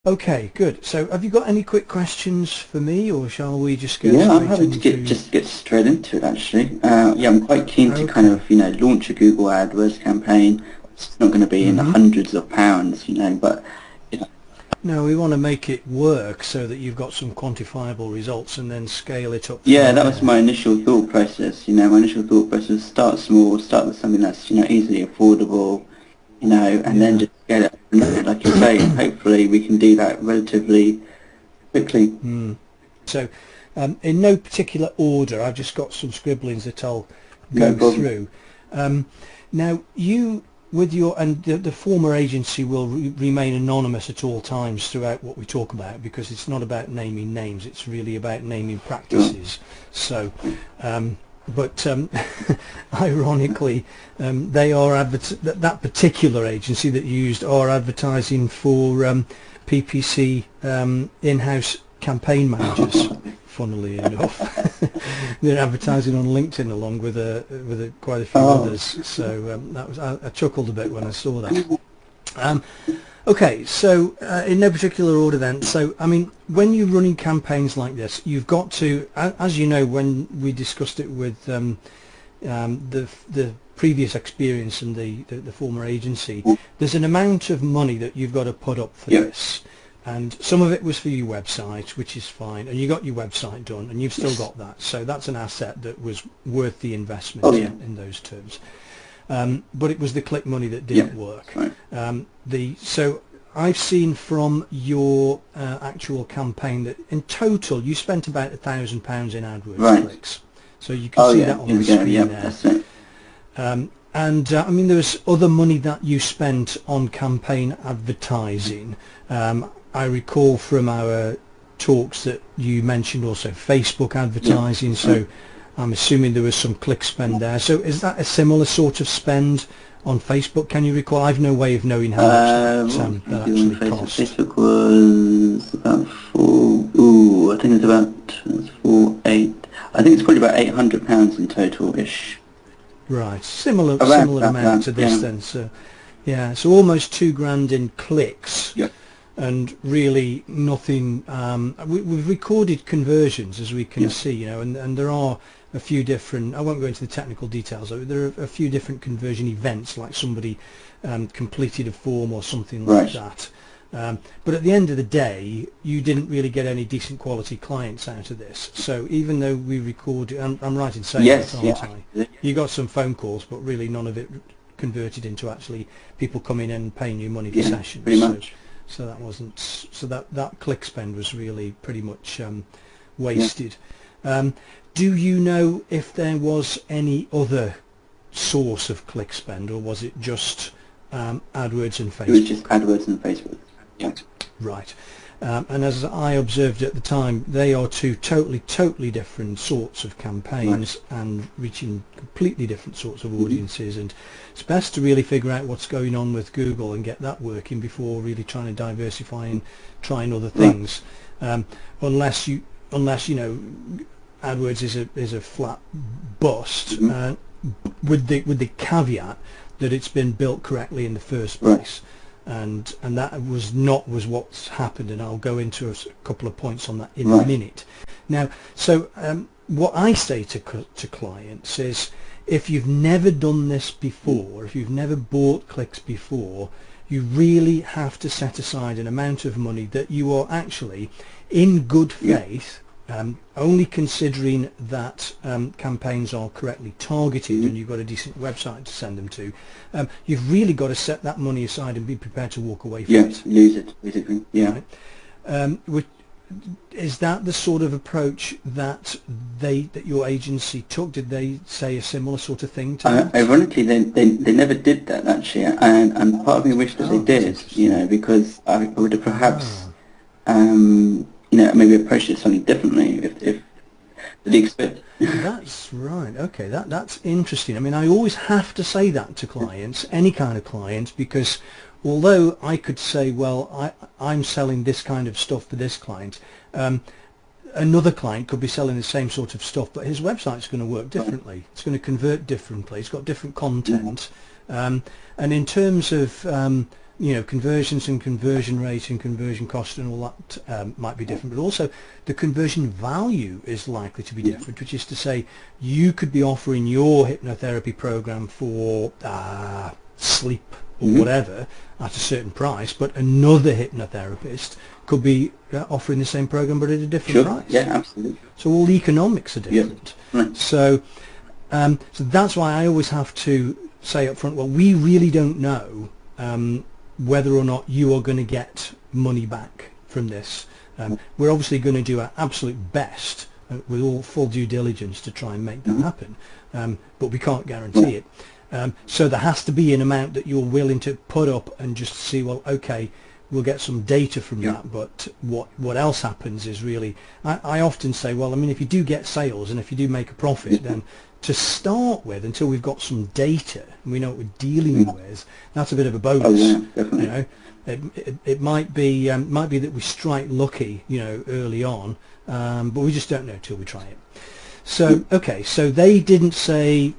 Okay, good. So have you got any quick questions for me, or shall we just get Yeah, I'm straight happy to into... just get straight into it actually. Yeah, I'm quite keen to kind Okay. of, launch a Google AdWords campaign. It's not going to be in the hmm hundreds of pounds, but you know, No, we want to make it work so that you've got some quantifiable results and then scale it up yeah, from that was there. my initial thought process. My initial thought process: start small, start with something that's easily affordable, and then Yeah. just get it from there, like you say, and hopefully we can do that relatively quickly. Mm. So, in no particular order, I've just got some scribblings that I'll No go problem. through. Um, Now, you, with your, and the former agency will remain anonymous at all times throughout what we talk about, because it's not about naming names, it's really about naming Sure. practices. So, but ironically, they are that particular agency that you used are advertising for PPC in-house campaign managers. Funnily enough, they're advertising on LinkedIn along with quite a few Oh, others. So that was I chuckled a bit when I saw that. Um, okay, so in no particular order then. So I mean, when you're running campaigns like this, you've got to, as you know, when we discussed it with the previous experience and the former agency, there's an amount of money that you've got to put up for yeah, this, and some of it was for your website, which is fine, and you got your website done and you've still yes. got that, so that's an asset that was worth the Oh, investment yeah, in those terms. But it was the click money that yeah, didn't work. right, So I've seen from your actual campaign that in total you spent about £1,000 in AdWords right. clicks. So you can Oh, see yeah, that on here the we go. screen Yep, there. that's it. And I mean, there was other money that you spent on campaign advertising. I recall from our talks that you mentioned also Facebook Yep, advertising, right. so I'm assuming there was some click spend there. So is that a similar sort of spend on Facebook? Can you recall? I've no way of knowing how much What was we that doing on actually Facebook? cost. Facebook was about I think it's about, it's 8, I think it's probably about £800 in total-ish. Right, similar Around amount that, to this yeah. then. So yeah, so almost 2 grand in clicks, Yep. and really nothing. We've recorded conversions, as we can Yeah. see, and there are a few different. I won't go into the technical details of it. There are a few different conversion events, like somebody completed a form or something like Right. that. But at the end of the day, you didn't really get any decent quality clients out of this. So even though we recorded, I'm right in saying that, Yes, aren't yeah. I? You got some phone calls, but really none of it converted into actually people coming in and paying you money for Yeah, sessions. pretty So much. so that wasn't, so that click spend was really pretty much Yeah. wasted. Um, do you know if there was any other source of click spend, or was it just AdWords and It was just Facebook? AdWords and Facebook. Yeah. Right. And as I observed at the time, they are two totally different sorts of Right. campaigns and reaching completely different sorts of Mm-hmm. audiences, and it's best to really figure out what's going on with Google and get that working before really trying to diversify and trying other Right. things. Um, unless you know AdWords is a flat bust, Mm-hmm. with the caveat that it's been built correctly in the first Right. place, and that was what's happened, and I'll go into a couple of points on that in a Right. minute. Now, so what I say to clients is, if you've never done this before, if you've never bought clicks before, you really have to set aside an amount of money that you are actually in good Yeah. faith, only considering that campaigns are correctly targeted Mm-hmm. and you've got a decent website to send them to. You've really got to set that money aside and be prepared to walk away from Yeah. it. Lose it, basically. Yeah. Right? Which, is that the sort of approach that your agency took? Did they say a similar sort of thing to that? Ironically, they never did that actually, and part of me wished that they Oh, that's did, interesting. because I would have perhaps, Ah. maybe approached it slightly differently if the expect. That's right. Okay, that's interesting. I mean, I always have to say that to clients, any kind of client, because although I could say, well, I'm selling this kind of stuff for this client, another client could be selling the same sort of stuff, but his website's going to work differently. It's going to convert differently. It's got different Yeah. content, and in terms of conversions and conversion rate and conversion cost and all that might be different, but also the conversion value is likely to be different, which is to say you could be offering your hypnotherapy program for sleep or whatever at a certain price, but another hypnotherapist could be offering the same program but at a different price. Yeah, absolutely. So all the economics are different. Yeah. Right. So that's why I always have to say up front, well, we really don't know whether or not you are going to get money back from this. We're obviously going to do our absolute best with all full due diligence to try and make that happen, but we can't guarantee it. So there has to be an amount that you're willing to put up and just see, well, okay, we'll get some data from that, but what else happens is really, I often say, well, I mean, if you do get sales and if you do make a profit, then to start with, until we've got some data and we know what we're dealing with, that's a bit of a bonus. Oh, yeah, definitely. It might be that we strike lucky, early on, but we just don't know till we try it. So okay, so they didn't say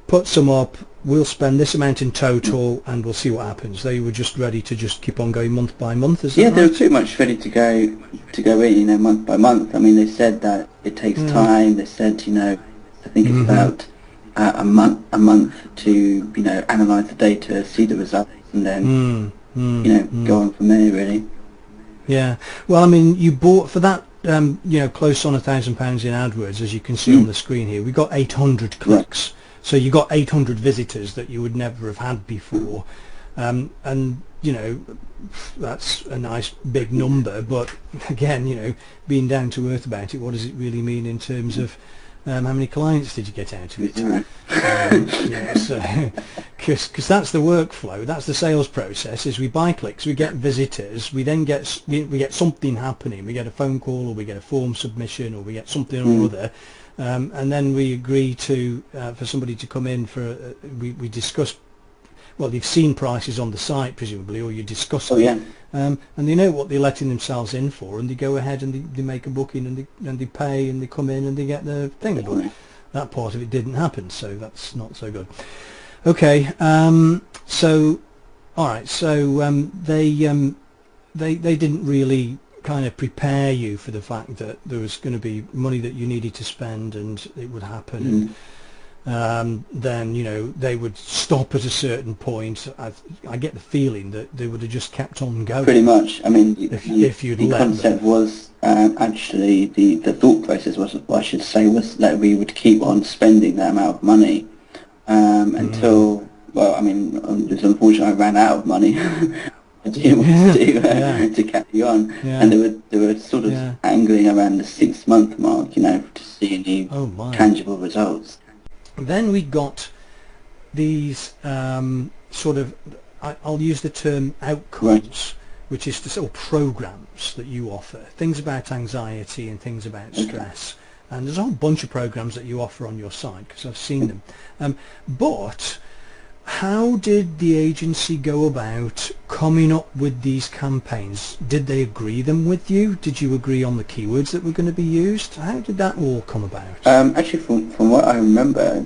put some up, we'll spend this amount in total and we'll see what happens. They were just ready to just keep on going month by month. Is that right? They were pretty much ready to go in, month by month. I mean, they said that it takes time. They said, I think it's about a month to analyse the data, see the results, and then go on from there, really. Yeah. Well, I mean, you bought for that close on £1,000 in Adwords, as you can see on the screen here. We got 800 clicks. Right. So you got 800 visitors that you would never have had before, and that's a nice big number. But again, being down to earth about it, what does it really mean in terms of how many clients did you get out of it? Because that's the workflow, that's the sales process. Is we buy clicks, we get visitors, we then get something happening. We get a phone call, or we get a form submission, or we get something or other. And then we agree to for somebody to come in for we discuss. Well, they've seen prices on the site presumably, or you discuss it, and they know what they're letting themselves in for, and they go ahead and they make a booking and they pay and they come in and they get the thing. But that part of it didn't happen, so that's not so good. Okay, so all right, so they didn't really kind of prepare you for the fact that there was going to be money that you needed to spend and it would happen. Then they would stop at a certain point. I get the feeling that they would have just kept on going. Pretty much. I mean, if you'd the let concept them. was actually the thought process was, what I should say, was that we would keep on spending that amount of money until, well, I mean, just unfortunately I ran out of money. I didn't want to carry on, and they were sort of angling around the 6-month mark, to see any tangible results. Then we got these sort of, I'll use the term outcomes, which is to say, or programs that you offer, things about anxiety and things about stress. And there's a whole bunch of programs that you offer on your site, because I've seen them. But how did the agency go about coming up with these campaigns? Did they agree them with you? Did you agree on the keywords that were going to be used? How did that all come about? Actually, from what I remember,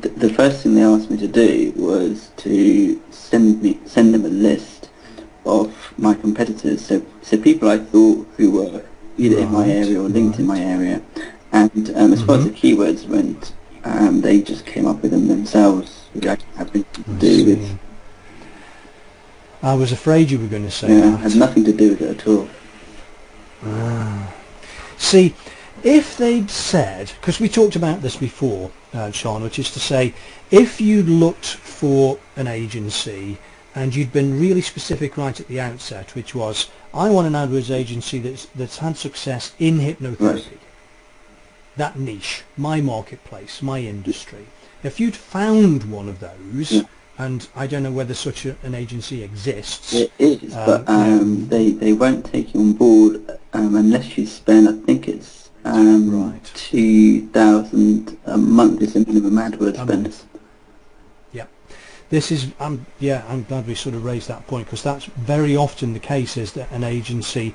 the first thing they asked me to do was to send them a list of my competitors, so people I thought who were either in my area or linked in my area, and as far as the keywords went, they just came up with them themselves. Which I had nothing to do with. I was afraid you were going to say that. Yeah, had nothing to do with it at all. See, if they'd said, because we talked about this before, Shaan, which is to say, if you'd looked for an agency and you'd been really specific right at the outset, which was, I want an AdWords agency that's had success in hypnotherapy, that niche, my marketplace, my industry. If you'd found one of those, and I don't know whether such an agency exists. It is, but they won't take you on board unless you spend, I think it's $2,000 a month is the minimum AdWords spend. Yeah, this is I'm glad we sort of raised that point, because that's very often the case, is that an agency,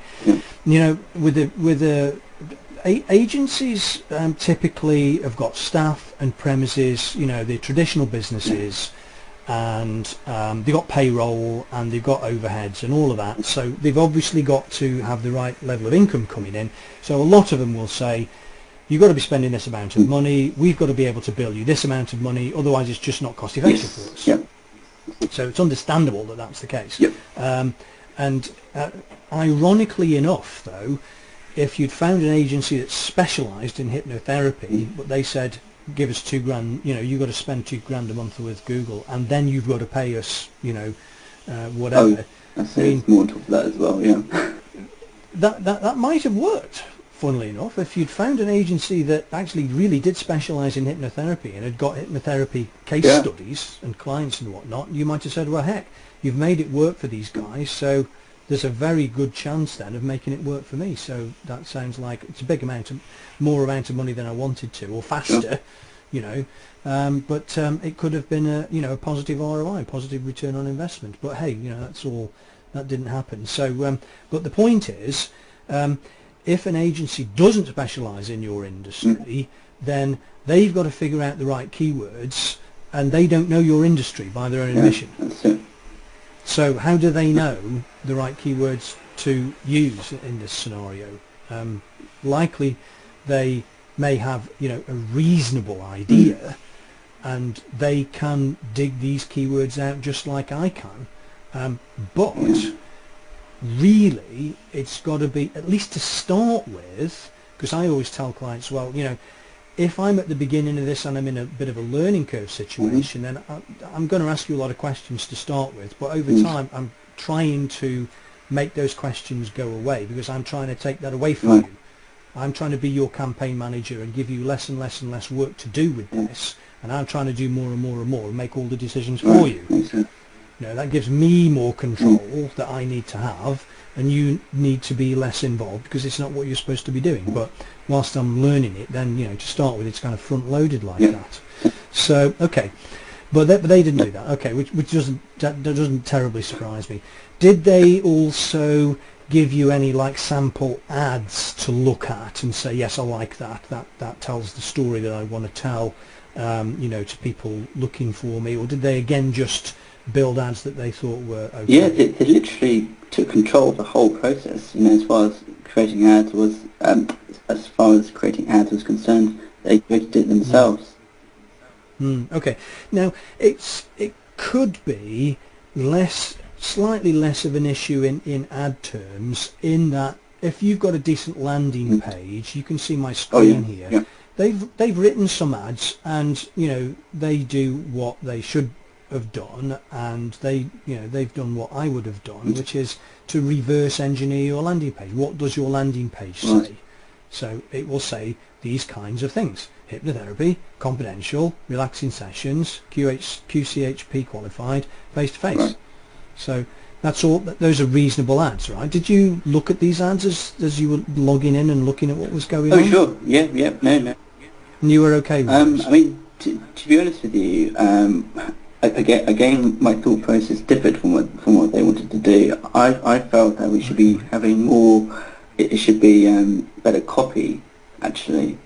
agencies typically have got staff and premises, they're traditional businesses, and they've got payroll and they've got overheads and all of that, so they've obviously got to have the right level of income coming in. So a lot of them will say, you've got to be spending this amount of money, we've got to be able to bill you this amount of money, otherwise it's just not cost effective for us. Yep. So it's understandable that that's the case. Yep. And ironically enough, though, if you'd found an agency that specialised in hypnotherapy, but they said, give us £2,000, you've got to spend £2,000 a month with Google, and then you've got to pay us, whatever. Oh, I see. More on top of that as well, yeah. That might have worked, funnily enough, if you'd found an agency that actually really did specialise in hypnotherapy and had got hypnotherapy case studies and clients and whatnot. You might have said, well, heck, you've made it work for these guys, so there's a very good chance then of making it work for me. So that sounds like it's a more amount of money than I wanted to, or faster, but it could have been a positive ROI, positive return on investment. But hey, that didn't happen. So, but the point is, if an agency doesn't specialise in your industry, then they've got to figure out the right keywords, and they don't know your industry by their own admission. That's it. So how do they know the right keywords to use in this scenario? Likely they may have a reasonable idea, and they can dig these keywords out just like I can, but really it's got to be, at least to start with, because I always tell clients, well, if I'm at the beginning of this and I'm in a bit of a learning curve situation, then I'm going to ask you a lot of questions to start with, but over time I'm trying to make those questions go away, because I'm trying to take that away from you. I'm trying to be your campaign manager and give you less and less and less work to do with this, and I'm trying to do more and more and more and make all the decisions for you. That gives me more control that I need to have, and you need to be less involved because it's not what you're supposed to be doing. But whilst I'm learning it, then to start with, it's kind of front loaded like that. So okay, but they didn't do that. Okay, which doesn't terribly surprise me. Did they also give you any sample ads to look at and say, yes, I like that. That tells the story that I want to tell, to people looking for me, or did they again just build ads that they thought were okay? Yeah, they literally took control of the whole process. As far as creating ads was, concerned, they created it themselves. Okay. Now it could be slightly less of an issue in ad terms, in that if you've got a decent landing page, you can see my screen here. Yeah. They've written some ads, and they do what they should have done, and they've done what I would have done, which is to reverse engineer your landing page. What does your landing page say? So it will say these kinds of things: hypnotherapy, confidential, relaxing sessions, QCHP qualified, face to face. So that's all. Those are reasonable ads, right? Did you look at these ads as you were logging in and looking at what was going on? Oh, sure. Yeah. No. And you were okay with I mean, to be honest with you, again, my thought process differed from what they wanted to do. I felt that we should be having more. It should be better copy. Actually,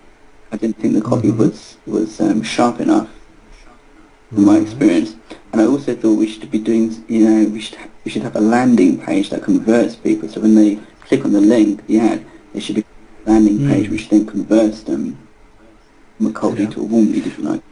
I didn't think the copy was sharp enough, in my experience. And I also thought we should be doing, we should have a landing page that converts people. So when they click on the link, the ad, there should be a landing page which then converts them from a cold lead to a warm lead, if you like.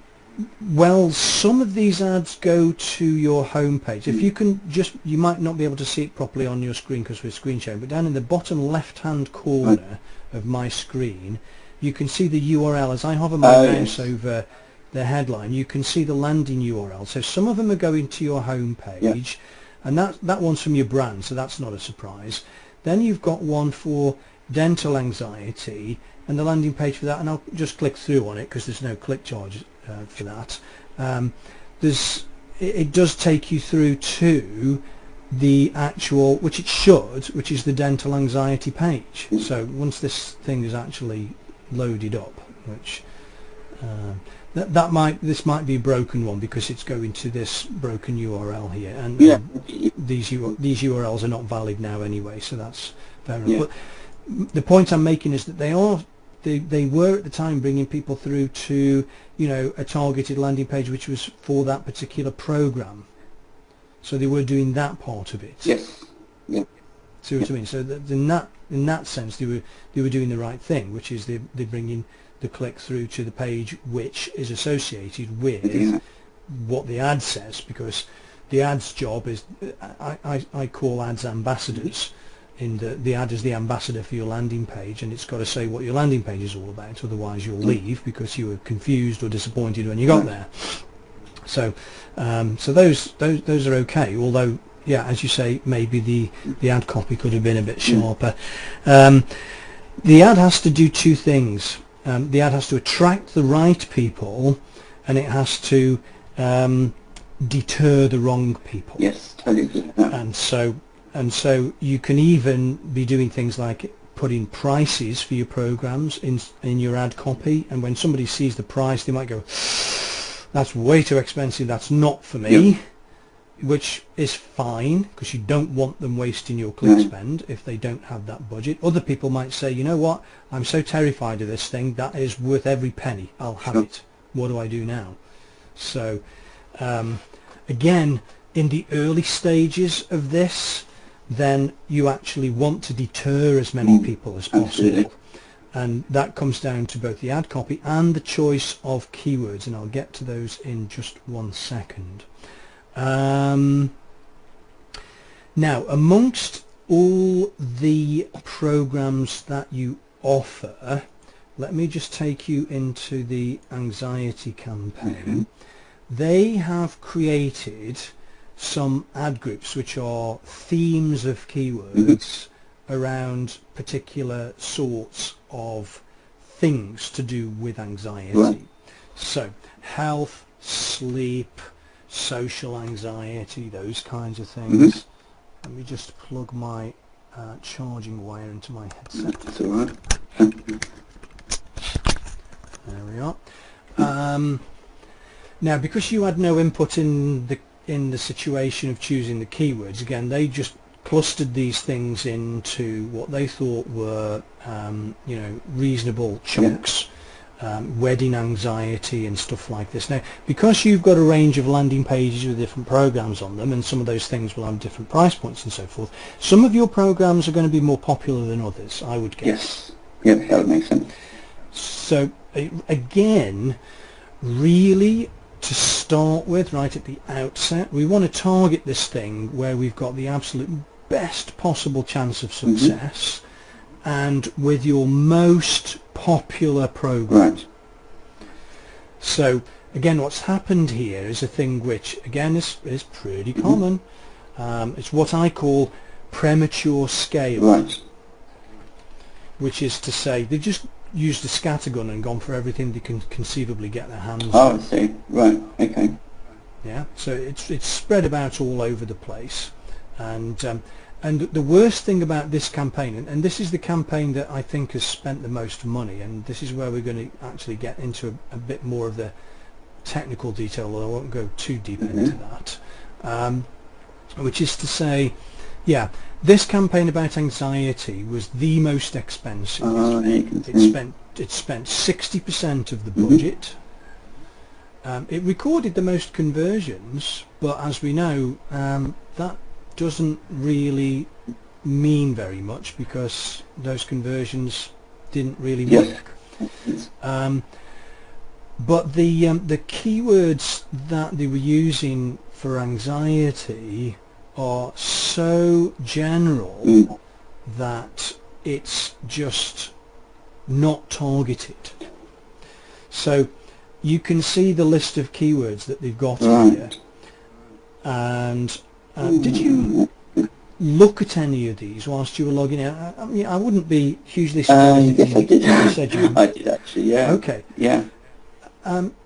Well, some of these ads go to your home page. If you can you might not be able to see it properly on your screen because we're screen sharing, but down in the bottom left-hand corner of my screen, you can see the URL. As I hover my mouse over the headline, you can see the landing URL. So some of them are going to your home page, and that one's from your brand, so that's not a surprise. Then you've got one for dental anxiety, and the landing page for that, and I'll just click through on it because there's no click charge for that. It does take you through to the actual, which it should, which is the dental anxiety page. So once this thing is actually loaded up, which this might be a broken one because it's going to this broken URL here, and these URLs are not valid now anyway, so that's fair enough. But the point I'm making is that they are they were at the time bringing people through to, you know, a targeted landing page which was for that particular program. So they were doing that part of it. Yes. Yeah. See what I mean? So in that sense, they were doing the right thing, which is they're bringing the click through to the page which is associated with what the ad says, because the ad's job is, I call ads ambassadors. In the ad is the ambassador for your landing page, and it's got to say what your landing page is all about, otherwise you'll leave because you were confused or disappointed when you got there. So so those are okay, although yeah, as you say, maybe the ad copy could have been a bit sharper. The ad has to do two things. The ad has to attract the right people, and it has to deter the wrong people. Yes, totally agree with that. And so you can even be doing things like putting prices for your programs in your ad copy, and when somebody sees the price, they might go, that's way too expensive, that's not for me. Yep. Which is fine, because you don't want them wasting your click spend if they don't have that budget. Other people might say, you know what, I'm so terrified of this thing, that is worth every penny, I'll have it. What do I do now? So again, in the early stages of this, then you actually want to deter as many people as possible. Absolutely. And that comes down to both the ad copy and the choice of keywords, and I'll get to those in just 1 second. Now, amongst all the programs that you offer, let me just take you into the anxiety campaign. They have created some ad groups which are themes of keywords around particular sorts of things to do with anxiety. So health, sleep, social anxiety, those kinds of things. Let me just plug my charging wire into my headset. That's all right. There we are. Now, because you had no input in the situation of choosing the keywords, again, they just clustered these things into what they thought were, you know, reasonable chunks. Wedding anxiety and stuff like this. Now, because you've got a range of landing pages with different programs on them, and some of those things will have different price points and so forth, some of your programs are going to be more popular than others, I would guess. Yes, that would make sense. So again, really, to start with, right at the outset, we want to target this thing where we've got the absolute best possible chance of success, and with your most popular program. Right. So again, what's happened here is a thing which again is pretty common. It's what I call premature scale. Right. Which is to say, they've just used a scattergun and gone for everything they can conceivably get their hands on. Oh, I see. Right. Okay. Yeah. So it's spread about all over the place, and the worst thing about this campaign, and this is the campaign that I think has spent the most money, and this is where we're going to actually get into a bit more of the technical detail, although I won't go too deep into that, which is to say, yeah, this campaign about anxiety was the most expensive. It spent 60% of the budget. It recorded the most conversions, but as we know, that doesn't really mean very much, because those conversions didn't really work. But the keywords that they were using for anxiety are so general that it's just not targeted. So you can see the list of keywords that they've got here, and did you look at any of these whilst you were logging out? I mean, I wouldn't be hugely surprised if yes, I did. you said you... I did actually, yeah. Okay. Yeah.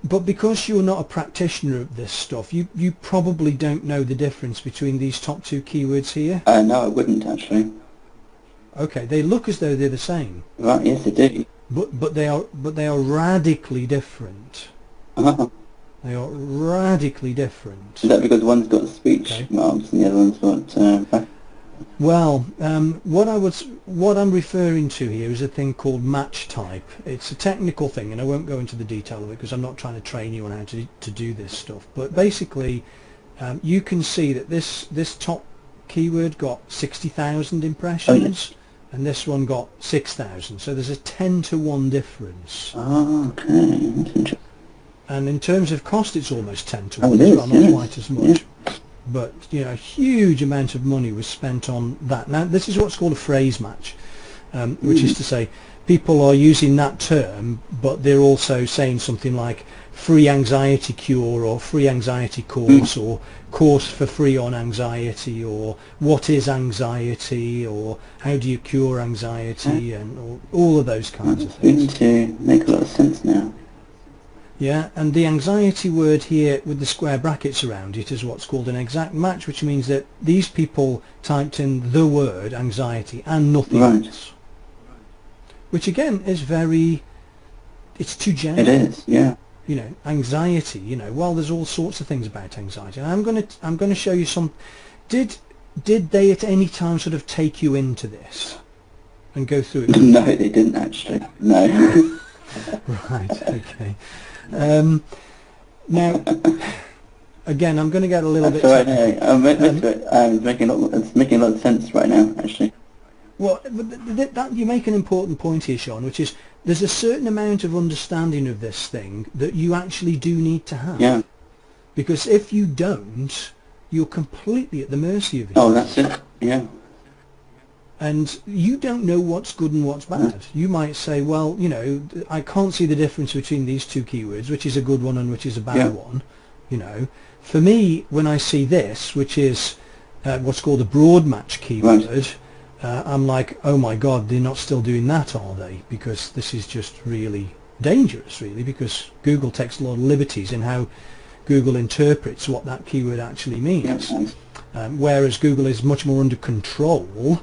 But because you're not a practitioner of this stuff, you probably don't know the difference between these top two keywords here. No, I wouldn't actually. Okay, they look as though they're the same. Right, yes, they do. But they are radically different. They are radically different. Is that because one's got speech marks and the other one's got Well, what I'm referring to here is a thing called match type. It's a technical thing, and I won't go into the detail of it because I'm not trying to train you on how to do this stuff. But basically, you can see that this top keyword got 60,000 impressions, and this one got 6,000. So there's a 10-to-1 difference. Oh, okay. That's interesting. And in terms of cost, it's almost 10-to-1 Oh, it as is, well, not yes. quite as much. Yeah. But you know, a huge amount of money was spent on that. Now, this is what's called a phrase match, which is to say, people are using that term, but they're also saying something like free anxiety cure, or free anxiety course, or course for free on anxiety, or what is anxiety, or how do you cure anxiety, and all of those kinds of things. Beginning to make a lot of sense now. Yeah, and the anxiety word here with the square brackets around it is what's called an exact match, which means that these people typed in the word anxiety and nothing else. Which again is it's too general. It is, yeah. You know, anxiety, you know, well, there's all sorts of things about anxiety. And I'm going to show you some. Did they at any time sort of take you into this and go through it? No, they didn't actually. No. Right, okay. Now, again, I'm going to get a little bit... Right, it's making a lot of sense right now, actually. Well, that you make an important point here, Shaan, which is there's a certain amount of understanding of this thing that you actually do need to have. Yeah. Because if you don't, you're completely at the mercy of it. Oh, that's it, yeah. And you don't know what's good and what's bad. You might say, well, you know, I can't see the difference between these two keywords, which is a good one and which is a bad one. You know, for me, when I see this, which is what's called a broad match keyword, I'm like, oh my God, they're not still doing that, are they? Because this is just really dangerous, really, because Google takes a lot of liberties in how Google interprets what that keyword actually means. Whereas Google is much more under control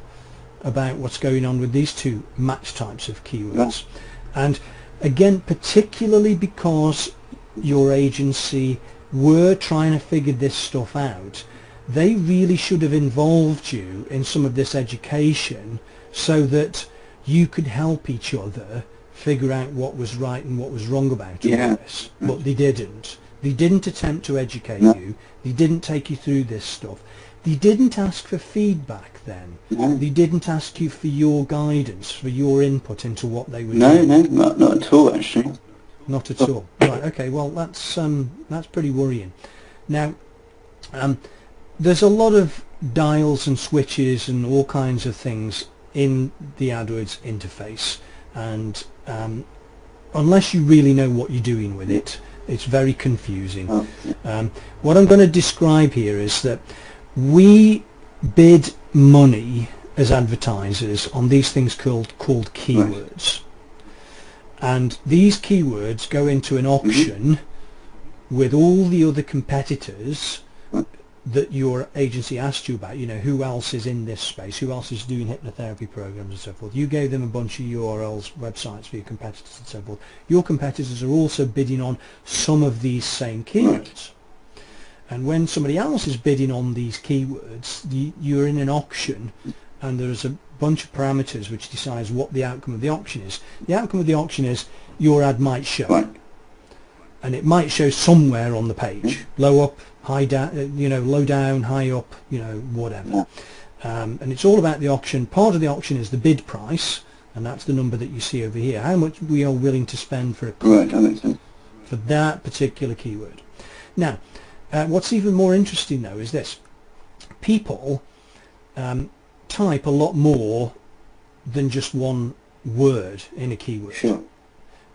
about what's going on with these two match types of keywords. And again, particularly because your agency were trying to figure this stuff out, they really should have involved you in some of this education so that you could help each other figure out what was right and what was wrong about all this. But they didn't. They didn't attempt to educate you. They didn't take you through this stuff. They didn't ask for feedback then. They didn't ask you for your guidance, for your input into what they were doing. No, not at all, actually. Not at all. Right, okay, well, that's pretty worrying. Now, there's a lot of dials and switches and all kinds of things in the AdWords interface, and unless you really know what you're doing with it, it's very confusing. What I'm going to describe here is that we bid money as advertisers on these things called keywords. And these keywords go into an auction with all the other competitors that your agency asked you about. You know, who else is in this space, who else is doing hypnotherapy programs and so forth. You gave them a bunch of URLs, websites for your competitors and so forth. Your competitors are also bidding on some of these same keywords. And when somebody else is bidding on these keywords, you're in an auction, and there's a bunch of parameters which decides what the outcome of the auction is. The outcome of the auction is your ad might show, and it might show somewhere on the page, low up, high down, you know, low down, high up, you know, whatever. And it's all about the auction. Part of the auction is the bid price, and that's the number that you see over here. How much we are willing to spend for a click for that particular keyword. Now, what's even more interesting though is this: people type a lot more than just one word in a keyword.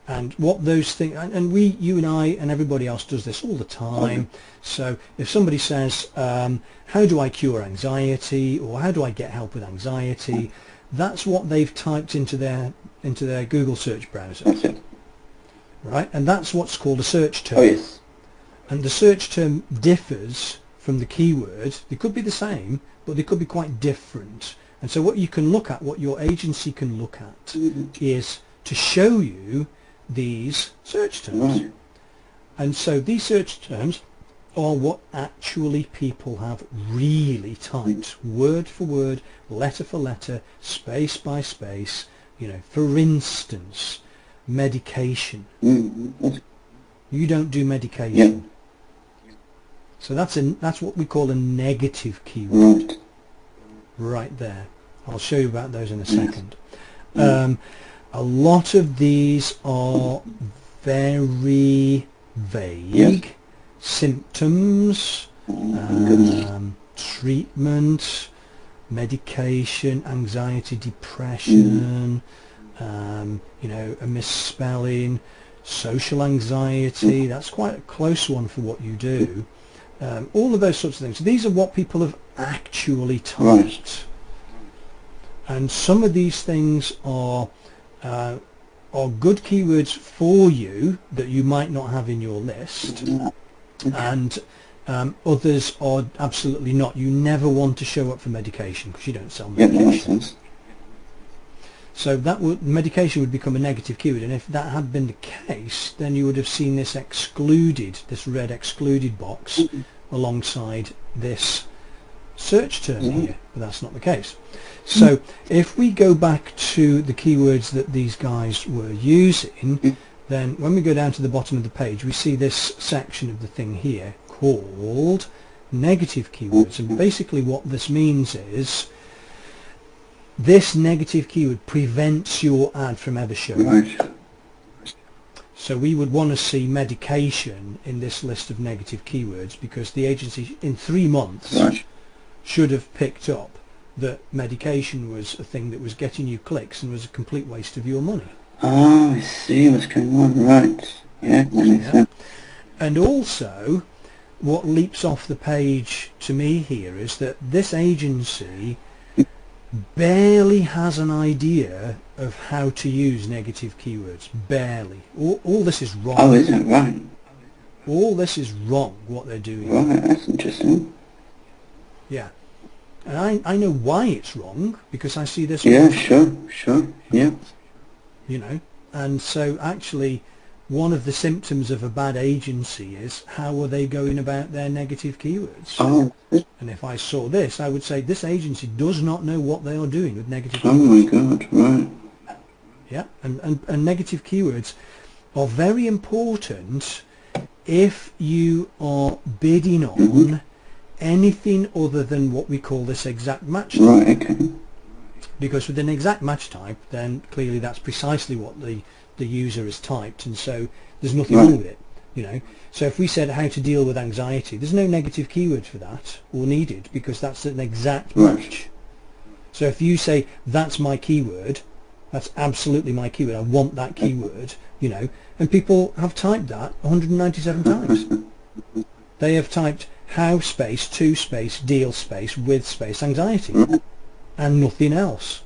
And what those things, and you and I and everybody else does this all the time. So if somebody says, how do I cure anxiety, or how do I get help with anxiety, that's what they've typed into their Google search browser. Right? And that's what's called a search term. And the search term differs from the keyword. They could be the same, but they could be quite different. And so what you can look at, what your agency can look at, is to show you these search terms. And so these search terms are what actually people have really typed, word for word, letter for letter, space by space. You know, for instance, medication. You don't do medication. So that's what we call a negative keyword. Right there. I'll show you about those in a second. A lot of these are very vague. Symptoms, treatment, medication, anxiety, depression, you know, a misspelling, social anxiety. That's quite a close one for what you do. All of those sorts of things. These are what people have actually typed. And some of these things are good keywords for you that you might not have in your list, and others are absolutely not. You never want to show up for medication because you don't sell medication. So medication would become a negative keyword, and if that had been the case, then you would have seen this excluded, this red excluded box alongside this search term here, but that's not the case. So if we go back to the keywords that these guys were using, then when we go down to the bottom of the page, we see this section of the thing here called negative keywords. And basically what this means is this negative keyword prevents your ad from ever showing. So we would want to see medication in this list of negative keywords, because the agency in 3 months should have picked up that medication was a thing that was getting you clicks and was a complete waste of your money. Oh, I see what's going on. Right. Yeah, that makes sense. And also, what leaps off the page to me here is that this agency barely has an idea of how to use negative keywords. Barely. All this is wrong. Oh, is that right? All this is wrong, what they're doing. Right, that's interesting. Yeah. And I know why it's wrong, because I see this. Yeah, sure, yeah. You know, and so actually one of the symptoms of a bad agency is how are they going about their negative keywords. Oh. And if I saw this, I would say this agency does not know what they are doing with negative keywords. Oh my God, right. Yeah, and negative keywords are very important if you are bidding on anything other than what we call this exact match type. Right, okay. Because with an exact match type, then clearly that's precisely what the user has typed, and so there's nothing wrong with it, you know. So if we said how to deal with anxiety, there's no negative keyword for that or needed, because that's an exact match. So if you say that's my keyword, that's absolutely my keyword, I want that keyword, you know, and people have typed that 197 times. They have typed how space, to space, deal space, with space, anxiety, and nothing else.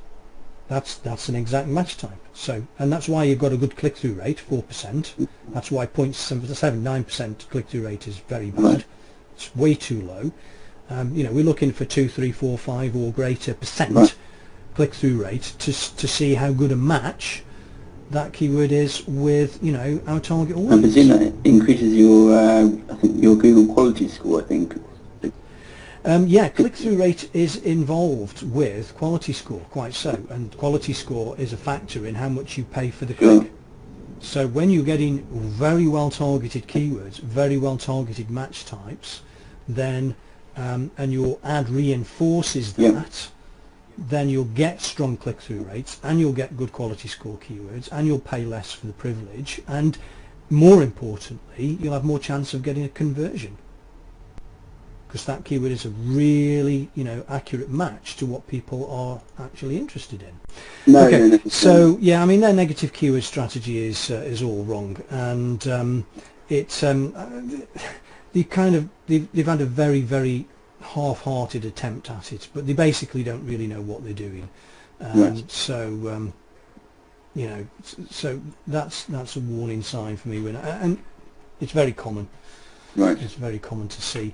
That's an exact match type. So, and that's why you've got a good click-through rate, 4%. That's why 0.79% click-through rate is very bad. It's way too low. You know, we're looking for 2, 3, 4, 5 or greater percent click-through rate to see how good a match that keyword is with, you know, our target audience. I presume that increases your, I think your Google quality score, I think. Yeah, click-through rate is involved with quality score, quite so, and quality score is a factor in how much you pay for the click. So when you're getting very well targeted keywords, very well targeted match types, then and your ad reinforces that, then you'll get strong click-through rates, and you'll get good quality score keywords, and you'll pay less for the privilege, and more importantly, you'll have more chance of getting a conversion, because that keyword is a really, you know, accurate match to what people are actually interested in. Okay, so yeah, I mean their negative keyword strategy is all wrong, and it's they've had a very, very half-hearted attempt at it, but they basically don't really know what they're doing. So you know, so that's a warning sign for me, and it's very common. It's very common to see.